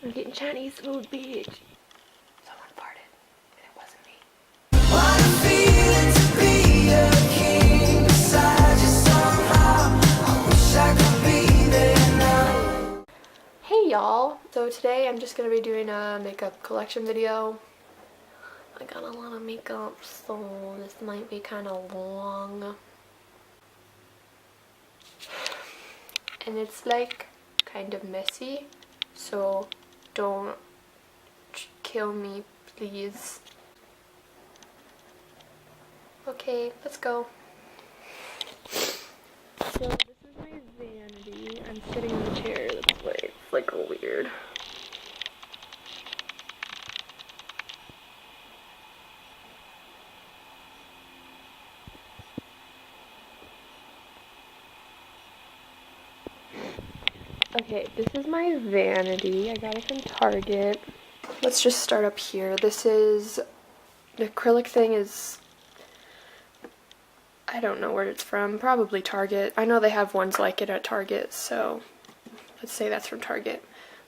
I'm getting Chinese food, bitch. Someone farted, and it wasn't me. What a feeling to be a king beside you somehow. I wish I could be there now. Hey y'all! So today I'm just gonna be doing a makeup collection video. I got a lot of makeup, so this might be kind of long. And it's like kind of messy, so don't kill me, please. Okay, let's go. So this is my vanity. I'm sitting in the chair, that's why it's like weird. Okay, this is my vanity. I got it from Target. Let's just start up here. This is, the acrylic thing is, I don't know where it's from. Probably Target. I know they have ones like it at Target, so let's say that's from Target.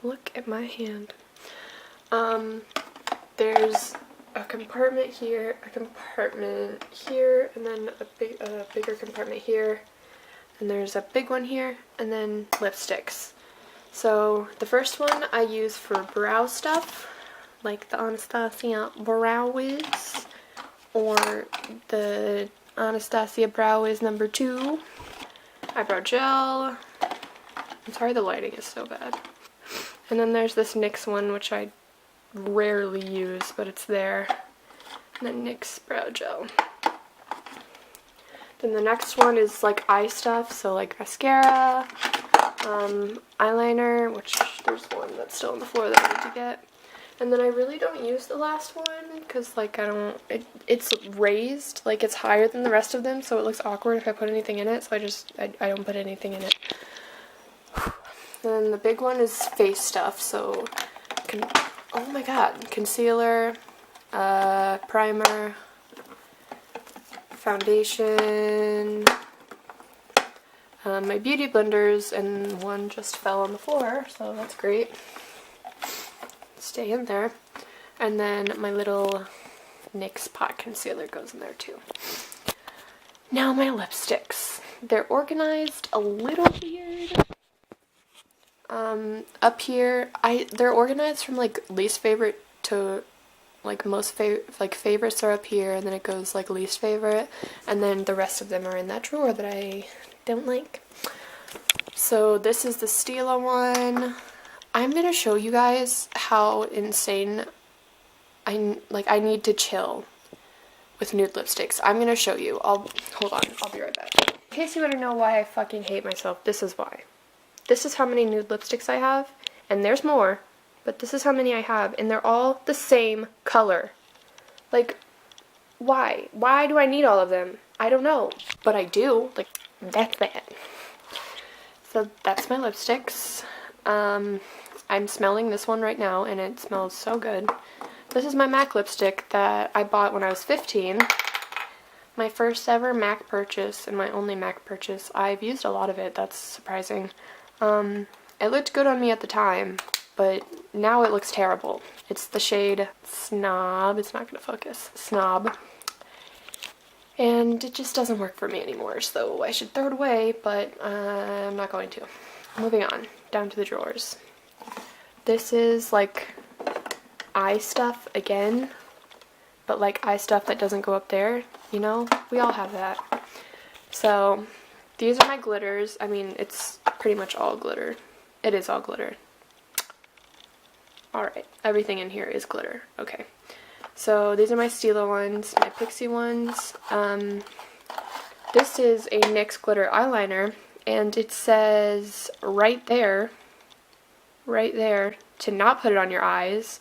Look at my hand. There's a compartment here, and then a bigger compartment here. And there's a big one here, and then lipsticks. So the first one I use for brow stuff, like the Anastasia Brow Wiz, or the Anastasia Brow Wiz number 2. Eyebrow Gel. I'm sorry the lighting is so bad. And then there's this NYX one, which I rarely use, but it's there. And then NYX Brow Gel. Then the next one is like eye stuff, so like mascara, eyeliner, which there's one that's still on the floor that I need to get. And then I really don't use the last one because like it's raised, like it's higher than the rest of them, so it looks awkward if I put anything in it, so I don't put anything in it. Then the big one is face stuff, so oh my god, concealer, primer, foundation, my beauty blenders, and one just fell on the floor, so that's great. Stay in there. And then my little NYX pot concealer goes in there too. Now my lipsticks. They're organized a little weird. Up here, they're organized from like least favorite to like most favorites are up here, and then it goes like least favorite, and then the rest of them are in that drawer that I don't like. So this is the Stila one. I'm gonna show you guys how insane I need to chill with nude lipsticks. I'm gonna show you. Hold on, I'll be right back. In case you want to know why I fucking hate myself, this is why. This is how many nude lipsticks I have, and there's more. But this is how many I have, and they're all the same color. Like, why? Why do I need all of them? I don't know, but I do. Like, that's that. So that's my lipsticks. I'm smelling this one right now, and it smells so good. This is my MAC lipstick that I bought when I was 15. My first ever MAC purchase, and my only MAC purchase. I've used a lot of it, that's surprising. It looked good on me at the time, but now it looks terrible. It's the shade Snob. It's not going to focus. Snob. And it just doesn't work for me anymore, so I should throw it away, but I'm not going to. Moving on, down to the drawers. This is like eye stuff again, but like eye stuff that doesn't go up there, you know? We all have that. So these are my glitters. I mean, it's pretty much all glitter. It is all glitter. Alright, everything in here is glitter. Okay. So these are my Stila ones, my Pixie ones. This is a NYX glitter eyeliner, and it says right there, to not put it on your eyes.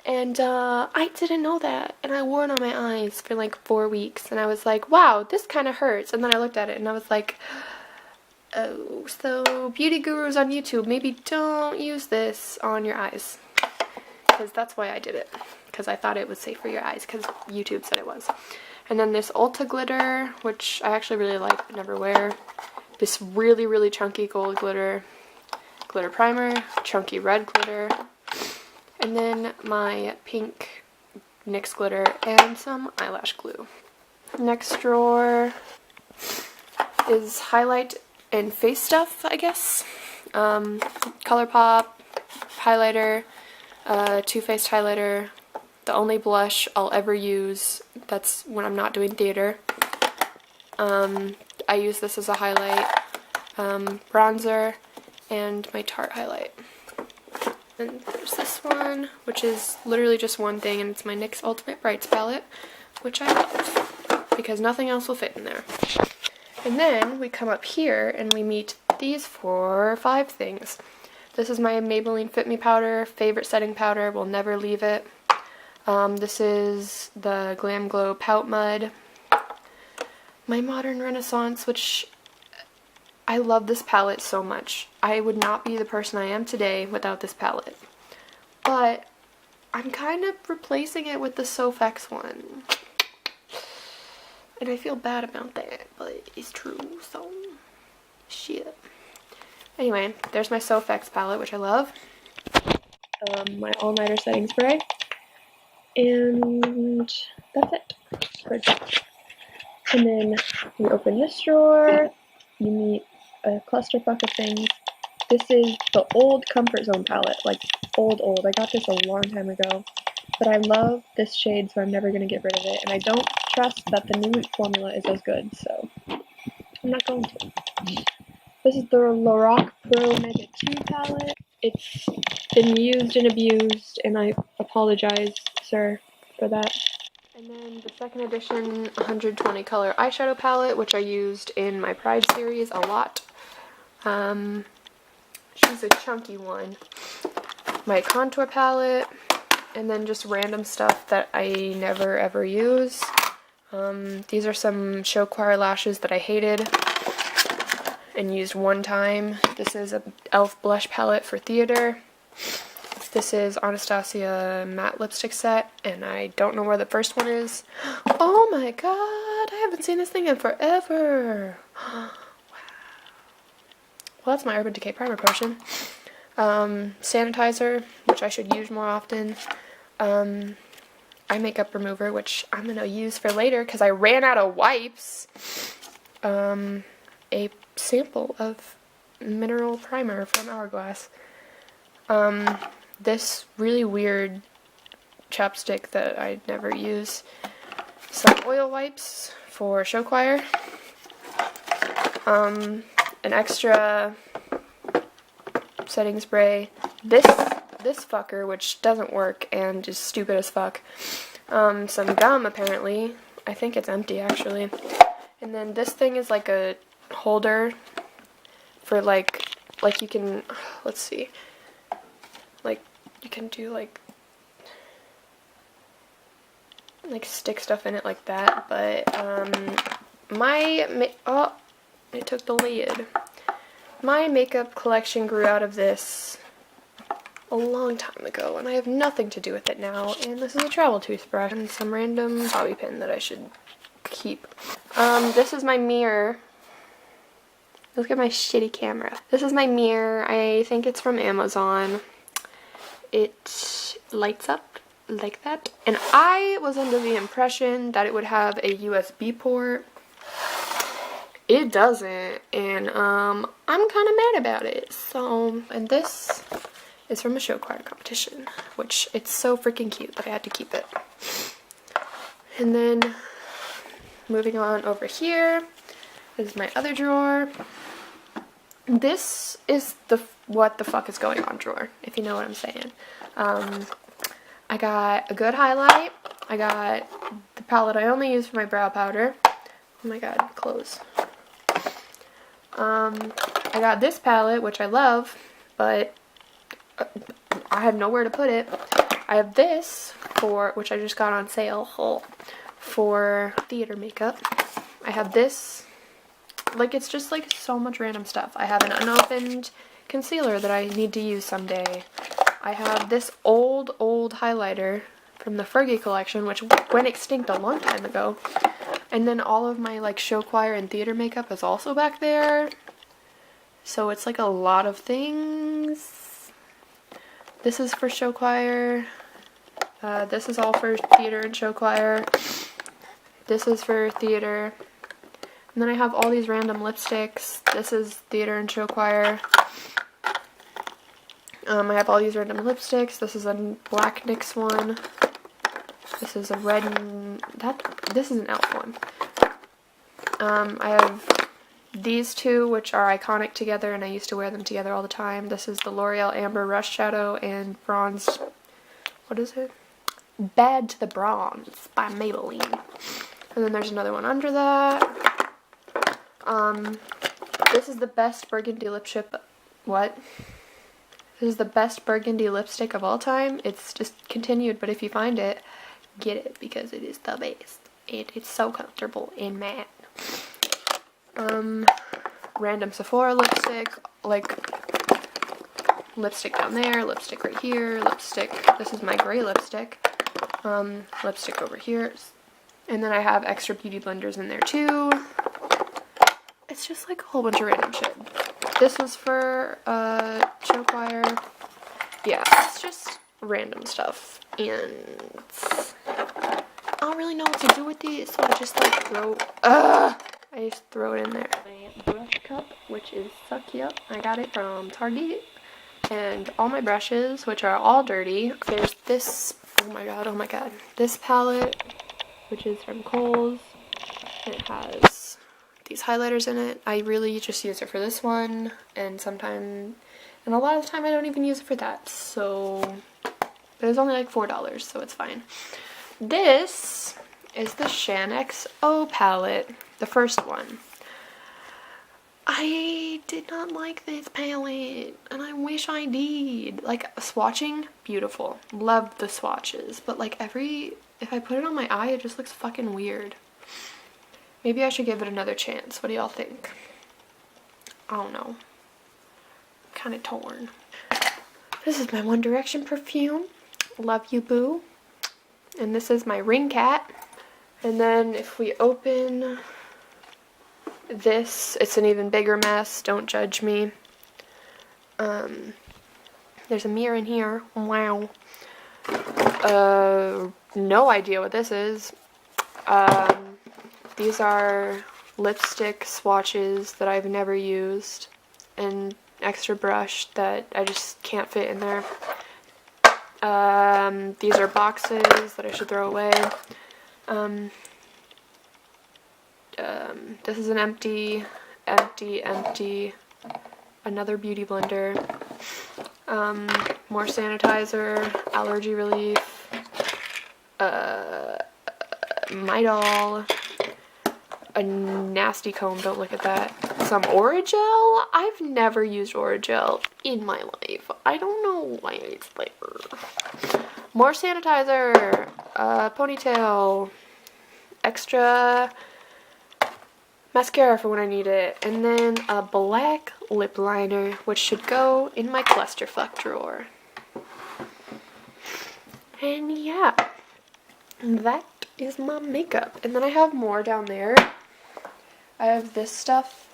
And I didn't know that, and I wore it on my eyes for like 4 weeks, and I was like, wow, this kind of hurts. And then I looked at it, and I was like, oh, so beauty gurus on YouTube, maybe don't use this on your eyes. Because that's why I did it. Because I thought it was safe for your eyes, because YouTube said it was. And then this Ulta glitter, which I actually really like but never wear. This really, really chunky gold glitter. Glitter primer. Chunky red glitter. And then my pink NYX glitter and some eyelash glue. Next drawer is highlight and face stuff, I guess. ColourPop, highlighter, Too Faced highlighter, the only blush I'll ever use, that's when I'm not doing theater. I use this as a highlight, bronzer, and my Tarte highlight. And there's this one, which is literally just one thing, and it's my NYX Ultimate Brights palette, which I love, because nothing else will fit in there. And then we come up here and we meet these 4 or 5 things. This is my Maybelline Fit Me Powder, favorite setting powder, will never leave it. This is the Glam Glow Pout Mud. My Modern Renaissance, which I love this palette so much. I would not be the person I am today without this palette. But I'm kind of replacing it with the xoxo one. And I feel bad about that, but it's true, so shit. Anyway, there's my xoxo palette, which I love. My all-nighter setting spray. And that's it. Perfect. And then we open this drawer. You meet a clusterfuck of things. This is the old Comfort Zone palette, like old. I got this a long time ago. But I love this shade, so I'm never going to get rid of it. And I don't trust that the new formula is as good, so I'm not going to. This is the Lorac Pro Mega 2 palette. It's been used and abused, and I apologize, sir, for that. And then the second edition 120 color eyeshadow palette, which I used in my Pride series a lot. She's a chunky one. My contour palette. And then just random stuff that I never ever use. These are some show choir lashes that I hated and used one time. This is a e.l.f. blush palette for theater. This is Anastasia matte lipstick set, and I don't know where the first one is. Oh my god, I haven't seen this thing in forever. Wow. Well, that's my Urban Decay primer potion. Sanitizer, which I should use more often. Eye makeup remover, which I'm gonna use for later because I ran out of wipes. A sample of mineral primer from Hourglass. This really weird chapstick that I never use. Some oil wipes for show choir. An extra setting spray. This fucker, which doesn't work and is stupid as fuck. Some gum, apparently. I think it's empty, actually. And then this thing is like a holder for like you can, let's see. Like, you can do like stick stuff in it like that, but, oh, it took the lid. My makeup collection grew out of this a long time ago, and I have nothing to do with it now, and this is a travel toothbrush and some random bobby pin that I should keep. This is my mirror. Look at my shitty camera. This is my mirror. I think it's from Amazon. It lights up like that, and I was under the impression that it would have a USB port. It doesn't, and I'm kind of mad about it. So, and this is from a show choir competition, which it's so freaking cute that I had to keep it. And then moving on over here is my other drawer. This is the what the fuck is going on drawer, if you know what I'm saying. I got a good highlight. I got the palette I only use for my brow powder. Oh my god, close. I got this palette, which I love, but I had nowhere to put it. I have this which I just got on sale, for theater makeup. I have this, like, it's just like so much random stuff. I have an unopened concealer that I need to use someday. I have this old highlighter from the Fergie collection, which went extinct a long time ago. And then all of my like show choir and theater makeup is also back there. So it's like a lot of things. This is for show choir. This is all for theater and show choir. This is for theater. And then I have all these random lipsticks. This is theater and show choir. I have all these random lipsticks. This is a black NYX one. This is a red, this is an e.l.f. one. I have these two, which are iconic together, and I used to wear them together all the time. This is the L'Oreal Amber Rush Shadow and Bronze, what is it? Bad to the Bronze by Maybelline. And then there's another one under that. This is the best burgundy lipstick, This is the best burgundy lipstick of all time. It's just continued, but if you find it, get it because it is the best. It's so comfortable and matte. Random Sephora lipstick, like lipstick down there, lipstick right here, lipstick, this is my gray lipstick, lipstick over here, and then I have extra beauty blenders in there too. It's just like a whole bunch of random shit. This was for show choir. Yeah, it's just random stuff, and I don't really know what to do with these, so I just like I just throw it in there. My brush cup, which is so cute. I got it from Target. And all my brushes, which are all dirty. There's this, oh my god, this palette, which is from Kohl's. It has these highlighters in it. I really just use it for this one, and sometimes, and a lot of the time I don't even use it for that, so it was only like $4, so it's fine. This is the xoxo palette, the first one. I did not like this palette, and I wish I did. Like, swatching, beautiful. Love the swatches, but like if I put it on my eye, it just looks fucking weird. Maybe I should give it another chance. What do y'all think? I don't know. Kind of torn. This is my One Direction perfume. Love you, boo. And this is my Ring Cat. And then if we open this, it's an even bigger mess. Don't judge me. There's a mirror in here. Wow. No idea what this is. These are lipstick swatches that I've never used, and extra brush that I just can't fit in there. These are boxes that I should throw away. This is an empty, another beauty blender, more sanitizer, allergy relief, my doll, a nasty comb, don't look at that, some Orajel. I've never used Orajel in my life. I don't know why it's there. More sanitizer, ponytail, extra mascara for when I need it, and then a black lip liner, which should go in my clusterfuck drawer. And yeah, that is my makeup. And then I have more down there. I have this stuff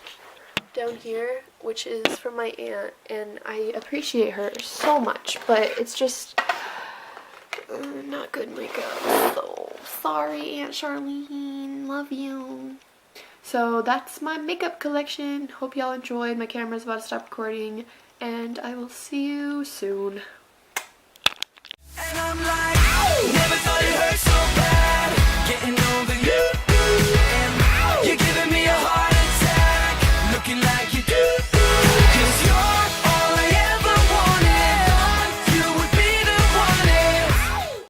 down here, which is from my aunt, and I appreciate her so much, but it's just not good makeup. So sorry, Aunt Charlene. Love you. So that's my makeup collection. Hope y'all enjoyed. My camera's about to stop recording, and I will see you soon.